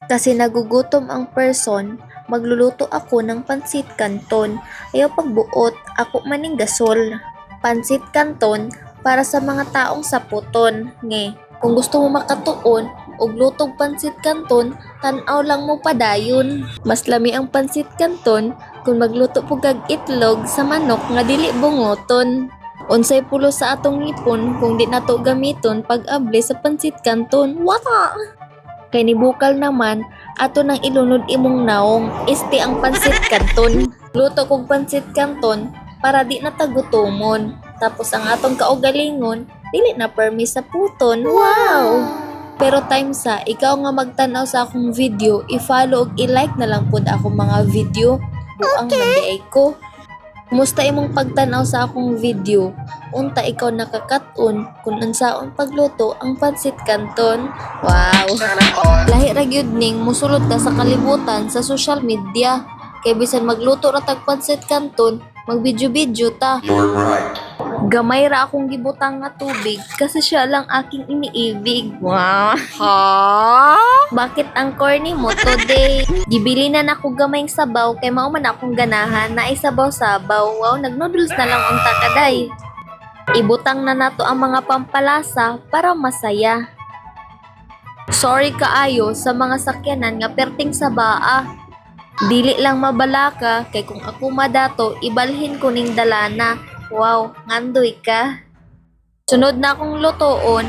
Kasi nagugutom ang person, magluluto ako ng pansit canton. Ayaw pagbuot, ako maning gasol. Pansit canton para sa mga taong saputon. Nge, kung gusto mo makatuon og lutog pansit canton, tan-aw lang mo padayon. Mas lami ang pansit canton kung magluto po kag itlog sa manok nga dili bungoton. Unsay pulo sa atong ngipon kung di nato gamiton pag-abli sa pansit canton. Wata! Kay ni bukal naman, ato nang ilunod imong naong, este ang pansit canton. Luto kog pansit canton para di natagutomon. Tapos ang atong kaugalingon, dili na permi sa puton. Wow! Pero time sa, ikaw nga magtanaw sa akong video, i-follow ug i-like na lang pud akong mga video. Buang mandiay ko. Kumusta imong pagtanaw sa akong video? Unta ikaw nakakaton kung unsaon pagluto ang pansit canton? Wow! Lahi ra gyud ning musulod ka sa kalibutan sa social media. Kay bisan magluto ra tag pansit canton, magbidyo-bidyo ta. You're right. Gamay ra akong gibutang nga tubig kasi siya lang aking iniibig. Wow! Bakit ang corny mo today? Gibili na nako gamayng sabaw kay mao man akong ganahan na isabaw-sabaw. Wow, nagnoodles na lang unta kaday. Ibutang na nato ang mga pampalasa para masaya. Sorry kaayo sa mga sakyanan nga perting sa baa. Dili lang mabalaka kay kung ako madato ibalhin ko ning dalana. Wow, ngandoy ka. Sunod na akong lutoon,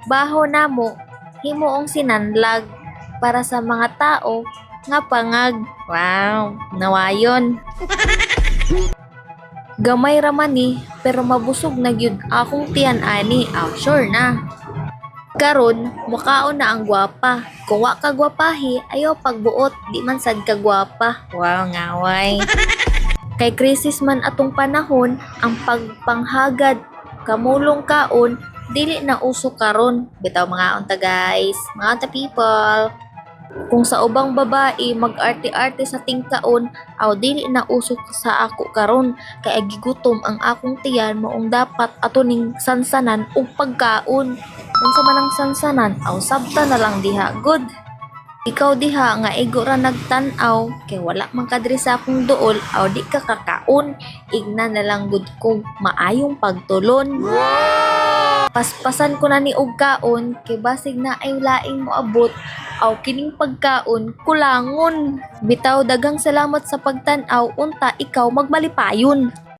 baho namo, himuong sinanlag para sa mga tao nga pangag. Wow, nawayon. Gamay raman ni, pero mabusog na gyud akong tiyan ani. Sure na. Karon, mukaon na ang gwapa. Kung wa ka gwapahi, ayaw pagbuot, di man sad ka gwapa. Wow, ngaway. Kay krisis man atong panahon, ang pagpanghagad, kamulong kaon, dili na uso karon. Bitaw mga unta guys, mga unta people. Kung sa ubang babae mag-arte-arte sa tingkaon, aw dili na uso sa ako karon. Kay gigutom ang akong tiyan maong dapat ato ning sansanan og pagkaon. Unsa man ang sansanan, aw sabta na lang diha good. Ikaw diha nga igo ra nagtan-aw kay wala man kadri sa akong duol aw di ka kakaon, igna na lang gud kog maayong pagtulon. Paspasan ko na ni og kaon kay basig na ay laing mo abot aw kining pagkaon kulangon. Bitaw daghang salamat sa pagtan-aw, unta ikaw magmalipayon.